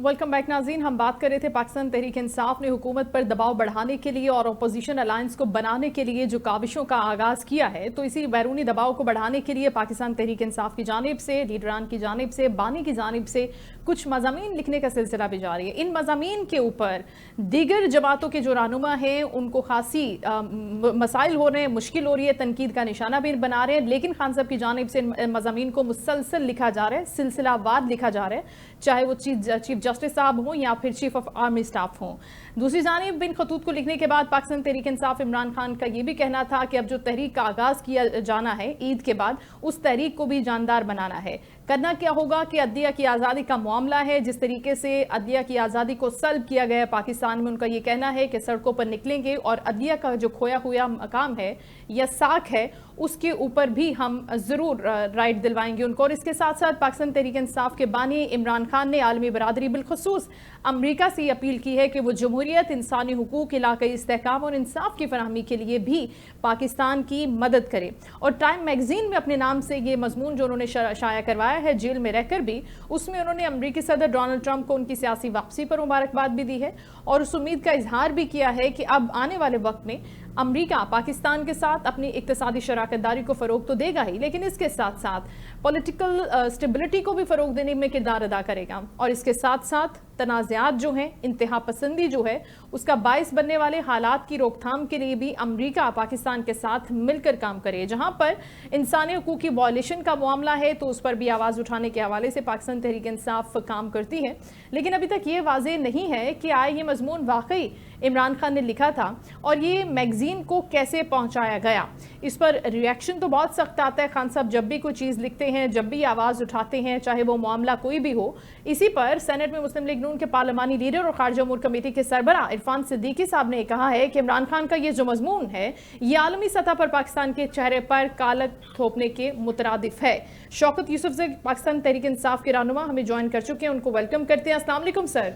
Welcome back नाज़रीन। हम बात कर रहे थे पाकिस्तान तहरीक इंसाफ ने हुकूमत पर दबाव बढ़ाने के लिए और अपोजिशन अलायंस को बनाने के लिए जो काविशों का आगाज़ किया है, तो इसी बैरूनी दबाव को बढ़ाने के लिए पाकिस्तान तहरीक इंसाफ की जानिब से, लीडरान की जानिब से, बानी की जानिब से कुछ मज़ामीन लिखने का सिलसिला भी जारी है। इन मज़ामीन के ऊपर दीगर जमातों के जो रहनुमा हैं उनको खासी मसाइल हो रहे हैं, मुश्किल हो रही है, तनकीद का निशाना भी बना रहे हैं। लेकिन खान साहब की जानिब से मज़ामीन को मुसलसल लिखा जा रहा है, सिलसिलावार लिखा जा रहा है, चाहे वो चीफ जस्टिस साहब हों या फिर चीफ ऑफ आर्मी स्टाफ हों। दूसरी जानिब बिन खतूत को लिखने के बाद पाकिस्तान तहरीक इंसाफ इमरान खान का ये भी कहना था कि अब जो तहरीक का आगाज़ किया जाना है ईद के बाद, उस तहरीक को भी जानदार बनाना है। करना क्या होगा कि अदलिया की आज़ादी का मामला है, जिस तरीके से अदलिया की आज़ादी को सल्ब किया गया है पाकिस्तान में, उनका ये कहना है कि सड़कों पर निकलेंगे और अदलिया का जो खोया हुआ मकाम है या साख है उसके ऊपर भी हम ज़रूर राइट दिलवाएंगे उनको। और इसके साथ साथ पाकिस्तान तहरीक इंसाफ के बानी इमरान खान ने आलमी बरादरी बिलखसूस अमरीका से अपील की है कि वो जमहूरियत, इंसानी हुकूक, इलाक़ाई इस्तेहकाम और इंसाफ की फराहमी के लिए भी पाकिस्तान की मदद करे। और टाइम मैगजीन में अपने नाम से ये मजमून जो उन्होंने शाया करवाया है जेल में रहकर भी, उसमें उन्होंने अमरीकी सदर डोनाल्ड ट्रंप को उनकी सियासी वापसी पर मुबारकबाद भी दी है और उस उम्मीद का इजहार भी किया है कि अब आने वाले वक्त में अमरीका पाकिस्तान के साथ अपनी इक्तिसादी शराकतदारी को फ़रोग तो देगा ही, लेकिन इसके साथ साथ पॉलिटिकल स्टेबिलिटी को भी फ़रोग देने में किरदार अदा करेगा। और इसके साथ साथ तनाज़ात जो हैं, इंतहा पसंदी जो है, उसका बायस बनने वाले हालात की रोकथाम के लिए भी अमरीका पाकिस्तान के साथ मिलकर काम करे। जहाँ पर इंसानी हकूक़ की वॉयलेशन का मामला है तो उस पर भी आवाज़ उठाने के हवाले से पाकिस्तान तहरीक इंसाफ काम करती है। लेकिन अभी तक ये वाज़ेह नहीं है कि आए ये मजमून वाकई इमरान खान ने लिखा था और ये मैगजीन को कैसे पहुंचाया गया। इस पर रिएक्शन तो बहुत सख्त आता है। खान साहब जब भी कोई चीज़ लिखते हैं, जब भी आवाज़ उठाते हैं, चाहे वो मामला कोई भी हो। इसी पर सेनेट में मुस्लिम लीग नून के पार्लिमानी लीडर और खारजा उमूर कमेटी के सरबराह इरफान सिद्दीकी साहब ने कहा है कि इमरान खान का ये जो मजमून है ये आलमी सतह पर पाकिस्तान के चेहरे पर कालक थोपने के मुतरादिफ है। शौकत यूसुफ से पाकिस्तान तहरीक इंसाफ के रहनुमा हमें ज्वाइन कर चुके हैं, उनको वेलकम करते हैं। अस्सलाम वालेकुम सर।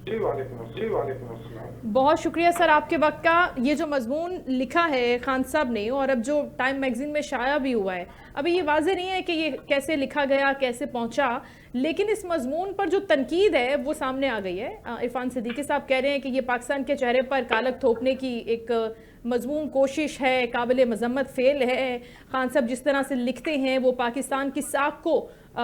जी वालेकुम अस्सलाम। बहुत शुक्रिया सर आपके वक्त का। ये जो मजमून लिखा है खान साहब ने और अब जो टाइम मैगजीन में शाया भी हुआ है, अभी ये वाज़ेह नहीं है कि ये कैसे लिखा गया, कैसे पहुंचा, लेकिन इस मजमून पर जो तनकीद है वो सामने आ गई है। इरफान सिद्दीकी साहब कह रहे हैं कि ये पाकिस्तान के चेहरे पर कालक थोपने की एक मजमून कोशिश है, काबिल मजम्मत फेल है। खान साहब जिस तरह से लिखते हैं वो पाकिस्तान की साख को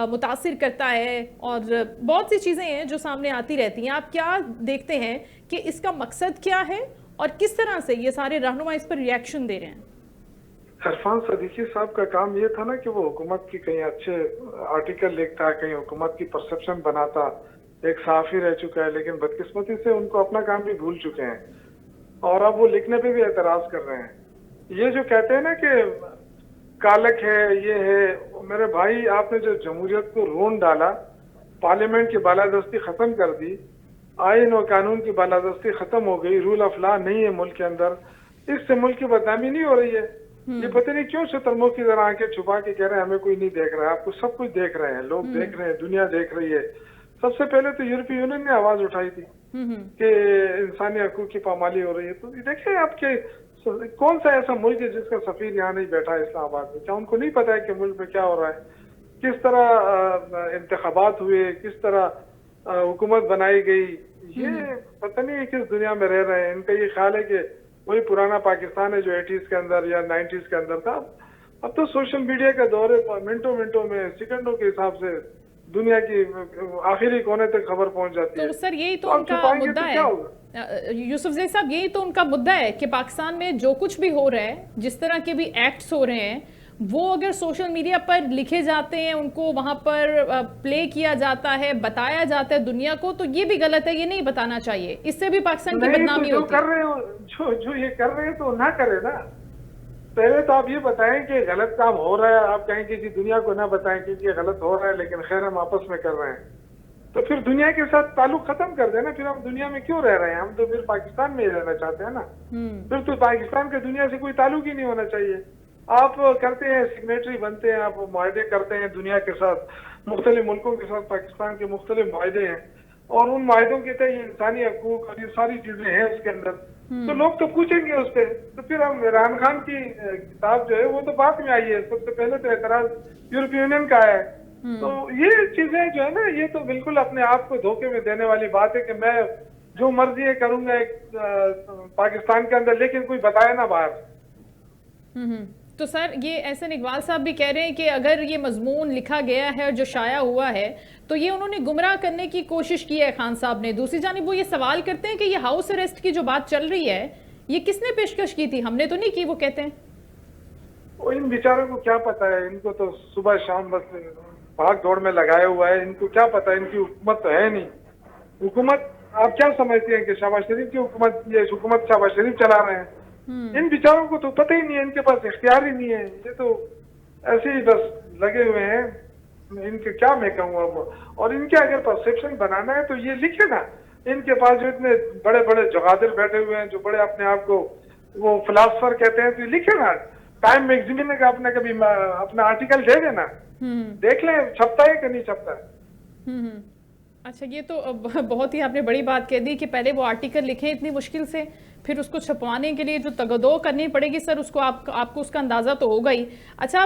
मुतासिर करता है और बहुत सी चीज़ें हैं जो सामने आती रहती हैं। आप क्या देखते हैं कि इसका मकसद क्या है और किस तरह से ये सारे रहनुमा इस पर रिएक्शन दे रहे हैं? इरफान सिद्दीकी साहब का काम ये था ना कि वो हुकूमत की कहीं अच्छे आर्टिकल लिखता, कहीं हुकूमत की परसेप्शन बनाता। एक सहाफ़ी रह चुका है, लेकिन बदकिस्मती से उनको अपना काम भी भूल चुके हैं और अब वो लिखने पे भी एतराज़ कर रहे हैं। ये जो कहते हैं ना कि कालक है, ये है, मेरे भाई आपने जो जमहूरियत को रोन डाला, पार्लियामेंट की बालादस्ती खत्म कर दी, आइन और कानून की बालादस्ती खत्म हो गई, रूल ऑफ लॉ नहीं है मुल्क के अंदर, इससे मुल्क की बदनामी नहीं हो रही है। ये पता नहीं क्यों शुतुरमुर्ग की तरह आंखें छुपा के कह रहे हैं हमें कोई नहीं देख रहा है। आपको सब कुछ देख रहे हैं, लोग देख रहे हैं, दुनिया देख रही है। सबसे पहले तो यूरोपीय यूनियन ने आवाज उठाई थी कि इंसानी हकूक की पामाली हो रही है। तो देखिए आपके कौन सा ऐसा मुल्क है जिसका सफीर यहाँ नहीं बैठा है इस्लामाबाद में? क्या उनको नहीं पता है कि मुल्क में क्या हो रहा है, किस तरह इंतखाबात हुए, किस तरह हुकूमत बनाई गई? ये पता नहीं किस दुनिया में रह रहे हैं। इनका ये ख्याल है कि वही पुराना पाकिस्तान है जो 80s के अंदर या 90s के अंदर था। अब तो सोशल मीडिया का दौर है, मिनटों मिनटों में, सेकंडों के हिसाब से दुनिया की आखिरी कोने तक खबर पहुंच जाती है। तो सर यही तो उनका मुद्दा है यूसुफ जैद साहब, यही तो उनका मुद्दा है कि पाकिस्तान में जो कुछ भी हो रहा है, जिस तरह के भी एक्ट्स हो रहे हैं, वो अगर सोशल मीडिया पर लिखे जाते हैं, उनको वहां पर प्ले किया जाता है, बताया जाता है दुनिया को, तो ये भी गलत है, ये नहीं बताना चाहिए। इससे भी पाकिस्तान की बदनामी तो होती है। कर रहे हो जो ये कर रहे हैं तो ना करे ना। पहले तो आप ये बताएं कि गलत काम हो रहा है, आप कहें कि दुनिया को ना बताएं कि ये गलत हो रहा है, लेकिन खैर हम आपस में कर रहे हैं, तो फिर दुनिया के साथ ताल्लुक खत्म कर देना। फिर हम दुनिया में क्यों रह रहे हैं? हम तो फिर पाकिस्तान में ही रहना चाहते हैं ना। फिर तो पाकिस्तान के दुनिया से कोई ताल्लुक ही नहीं होना चाहिए। आप करते हैं, सिग्नेटरी बनते हैं, आप मुआहदे करते हैं दुनिया के साथ, मुख्तलिफ मुल्कों के साथ पाकिस्तान के मुख्तलिफ मुआहदे हैं और उन मुआहदों के तहत इंसानी हकूक और ये सारी चीजें हैं उसके अंदर, तो लोग तो पूछेंगे उस पर। तो फिर हम इमरान खान की किताब जो है वो तो बाद में आई है, सबसे पहले तो एतराज यूरोपीय यूनियन का है तो ये चीजें जो है ना, ये तो बिल्कुल अपने आप को धोखे में देने वाली बात है कि मैं जो मर्जी है करूंगा एक पाकिस्तान के अंदर, लेकिन कोई बताए ना बाहर। तो सर ये एहसन इकबाल साहब भी कह रहे हैं कि अगर ये मजमून लिखा गया है और जो शाया हुआ है तो ये उन्होंने गुमराह करने की कोशिश की है खान साहब ने। दूसरी जानिब वो ये सवाल करते हैं कि ये हाउस अरेस्ट की जो बात चल रही है ये किसने पेशकश की थी, हमने तो नहीं की, वो कहते हैं। इन बेचारों को क्या पता है, इनको तो सुबह शाम बस भाग दौड़ में लगाया हुआ है, इनको क्या पता है, इनकी हुकूमत तो है नहीं। हुकूमत आप क्या समझते हैं कि शहबाज शरीफ की हुकूमत, ये हुकूमत शहबाज शरीफ चला रहे हैं? इन बेचारों को तो पता ही नहीं है, इनके पास इख्तियार ही नहीं है, ये तो ऐसे ही बस लगे हुए हैं। इनके क्या मैं कहूँ अब, और इनके अगर परसेप्शन बनाना है तो ये लिखे ना, इनके पास जो इतने बड़े बड़े जगादिर बैठे हुए हैं जो बड़े अपने आप को वो फिलासफर कहते हैं, तो लिखे ना, टाइम मैगजीन का अपना कभी अपना आर्टिकल दे देना, देख लें छपता है कि नहीं छपता है। अच्छा, ये तो बहुत ही आपने बड़ी बात कह दी कि पहले वो आर्टिकल लिखें इतनी मुश्किल से, फिर उसको छपवाने के लिए जो तगदो करनी पड़ेगी सर, उसको आपको उसका अंदाजा तो होगा ही। अच्छा,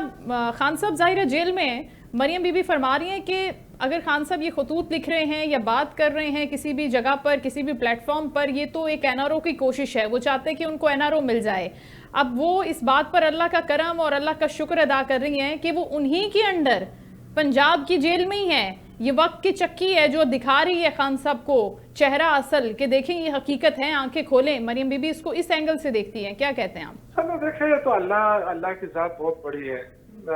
खान साहब जाहिर है जेल में हैं, मरियम बीबी फरमा रही हैं कि अगर खान साहब ये खतूत लिख रहे हैं या बात कर रहे हैं किसी भी जगह पर, किसी भी प्लेटफॉर्म पर, ये तो एक एनआरओ की कोशिश है, वो चाहते हैं कि उनको एनआरओ मिल जाए। अब वो इस बात पर अल्लाह का करम और अल्लाह का शुक्र अदा कर रही हैं कि वो उन्हीं के अंडर पंजाब की जेल में ही है। ये वक्त की चक्की है जो दिखा रही है खान साहब को चेहरा असल, के देखें ये हकीकत है, आंखें खोलें। मरियम बीबी इसको इस एंगल से देखती हैं, क्या कहते हैं आप? चलो देखें, तो अल्लाह की जात बहुत बड़ी है,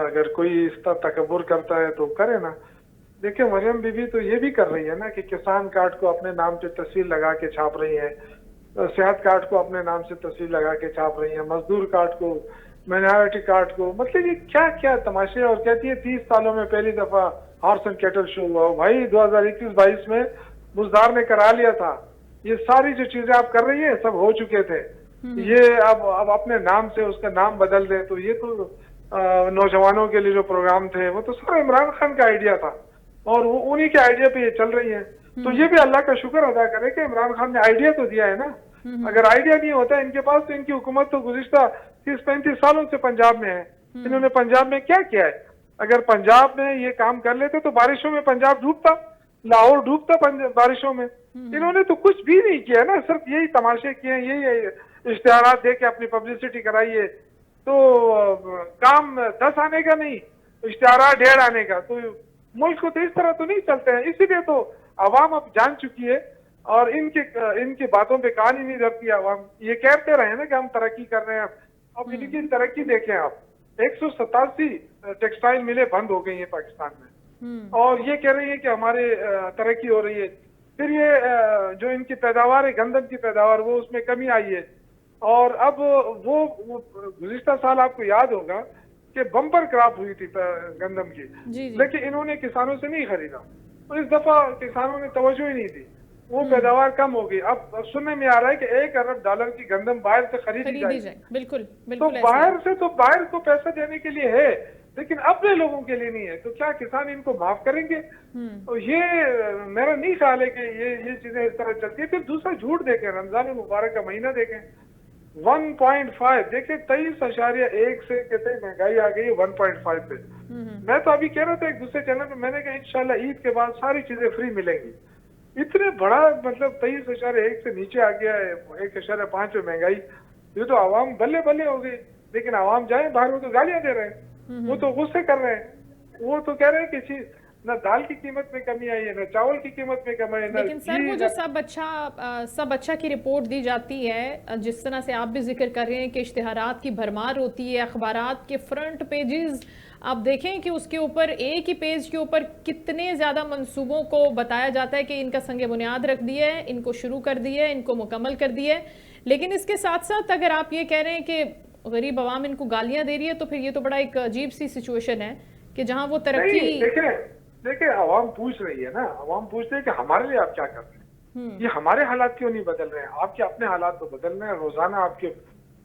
अगर कोई इस तरह तकब्बुर करता है तो करे ना। देखिए मरियम बीबी तो ये भी कर रही है ना कि किसान कार्ड को अपने नाम पे तस्वीर लगा के छाप रही है, सेहत कार्ड को अपने नाम से तस्वीर लगा के छाप रही है, मजदूर कार्ड को, माइनॉरिटी कार्ड को, मतलब ये क्या क्या तमाशे। और कहती है 30 सालों में पहली दफा हॉर्स एंड कैटल शो हुआ। भाई 2021-22 में बुजदार ने करा लिया था। ये सारी जो चीजें आप कर रही है सब हो चुके थे। ये अब अपने नाम से उसका नाम बदल दे, तो ये तो नौजवानों के लिए जो प्रोग्राम थे वो तो सारा इमरान खान का आइडिया था और वो उन्हीं के आइडिया पे ये चल रही है। तो ये भी अल्लाह का शुक्र अदा करे कि इमरान खान ने आइडिया तो दिया है ना। अगर आइडिया नहीं होता इनके पास तो इनकी हुकूमत तो गुज़िश्ता 30-35 सालों से पंजाब में है। इन्होंने पंजाब में क्या किया है? अगर पंजाब में ये काम कर लेते तो बारिशों में पंजाब डूबता, लाहौर डूबता बारिशों में। इन्होंने तो कुछ भी नहीं किया ना, सिर्फ यही तमाशे किए, यही इश्तिहारात दे के अपनी पब्लिसिटी कराई है। तो काम 10 आने का नहीं, इश्तिहारात 1.5 आने का। तो मुल्क को तो इस तरह तो नहीं चलते हैं, इसीलिए तो आवाम अब जान चुकी है और इनकी बातों पे कान ही नहीं धरती आवाम। ये कहते रहे ना कि हम तरक्की कर रहे हैं, अब इनकी तरक्की देखें आप। 187 टेक्सटाइल मिलें बंद हो गई हैं पाकिस्तान में और ये कह रही है कि हमारे तरक्की हो रही है। फिर ये जो इनकी पैदावार है, गंदम की पैदावार, वो उसमें कमी आई है। और अब वो गुज़िश्ता साल आपको याद होगा कि बम्पर क्रॉप हुई थी गंदम की, लेकिन इन्होंने किसानों से नहीं खरीदा। तो इस दफा किसानों ने तवज्जो ही नहीं दी, वो पैदावार कम हो गई। अब सुनने में आ रहा है कि $1 अरब की गंदम बाहर से खरीदी जाए। बिल्कुल तो बाहर को पैसा देने के लिए है, लेकिन अपने लोगों के लिए नहीं है। तो क्या किसान इनको माफ करेंगे? तो ये मेरा नहीं ख्याल है कि ये चीजें इस तरह चलती है। फिर दूसरा झूठ देखें, रमजान मुबारक का महीना देखें, 1.5 देखिए 23.1 से कहते महंगाई आ गई है 1.5 पे। मैं तो अभी कह रहा था एक दूसरे चैनल पे, मैंने कहा इंशाल्लाह ईद के बाद सारी चीजें फ्री मिलेंगी। इतने बड़ा मतलब 23.1 से नीचे आ गया है 1.5 पे महंगाई। ये तो आवाम बल्ले बल्ले हो गई। लेकिन आवाम जाए बाहर, वो तो गालियां दे रहे हैं, वो तो गुस्से कर रहे हैं, वो तो कह रहे हैं कि चीज ना दाल की कीमत में कमी आई है, ना चावल की कीमत में कमी आई है। लेकिन सर वो जो सब अच्छा की रिपोर्ट दी जाती है, जिस तरह से आप भी जिक्र कर रहे हैं कि इश्तिहारात की भरमार होती है, अखबारात के फ्रंट पेजेस आप देखें कि उसके ऊपर एक ही पेज के ऊपर कितने ज़्यादा मंसूबों को बताया जाता है कि इनका संग बुनियाद रख दिया है, इनको शुरू कर दिया है, इनको मुकम्मल कर दिया है। लेकिन इसके साथ साथ अगर आप ये कह रहे हैं कि गरीब आवाम इनको गालियां दे रही है, तो फिर ये तो बड़ा एक अजीब सी सिचुएशन है कि जहां वो तरक्की। देखिए आवाम पूछ रही है ना, आवाम पूछ रही है कि हमारे लिए आप क्या कर रहे हैं, ये हमारे हालात क्यों नहीं बदल रहे हैं? आपके अपने हालात तो बदल रहे हैं। रोजाना आपके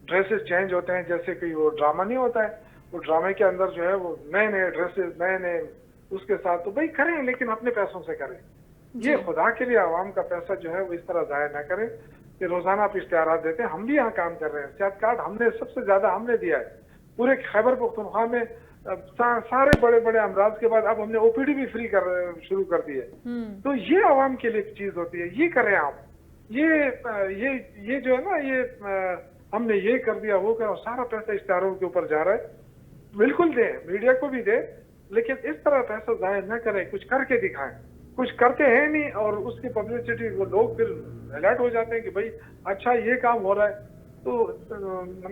ड्रेसेस चेंज होते हैं, जैसे कोई वो ड्रामा नहीं होता है, वो ड्रामे के अंदर जो है वो नए नए ड्रेसेस, नए नए उसके साथ। तो भाई करें, लेकिन अपने पैसों से करें। ये खुदा के लिए आवाम का पैसा जो है वो इस तरह जाया ना करें कि रोजाना आप इश्तिहारात देते हैं। हम भी यहाँ काम कर रहे हैं, सेहत कार्ड हमने सबसे ज्यादा हमने दिया है। पूरे खैबर पख्तूनख्वा में अब सारे बड़े बड़े अमराज के बाद अब हमने ओपीडी भी फ्री शुरू कर दी है। तो ये आवाम के लिए चीज होती है, ये करें आप। ये जो है ना, ये हमने ये कर दिया, वो कर, सारा पैसा इश्तेहारों के ऊपर जा रहा है। बिल्कुल दें, मीडिया को भी दे, लेकिन इस तरह पैसा जाहिर न करें, कुछ करके दिखाएं। कुछ करते हैं नहीं, और उसकी पब्लिसिटी वो लोग फिर अलर्ट हो जाते हैं कि भाई अच्छा ये काम हो रहा है। तो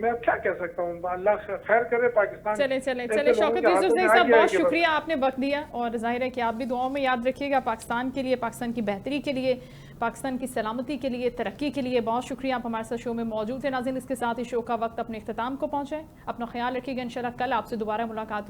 मैं अब क्या कह सकता हूँ, अल्लाह खैर करे पाकिस्तान। चले शौकत यूसुफ ज़ई साहब, बहुत शुक्रिया, आपने वक्त दिया, और जाहिर है कि आप भी दुआओं में याद रखिएगा पाकिस्तान के लिए, पाकिस्तान की बेहतरी के लिए, पाकिस्तान की सलामती के लिए, तरक्की के लिए। बहुत शुक्रिया, आप हमारे साथ शो में मौजूद थे। नाज़रीन, इसके साथ ही शो का वक्त अपने इख्तिताम को पहुँचा है। अपना ख्याल रखिएगा, इंशाल्लाह कल आपसे दोबारा मुलाकात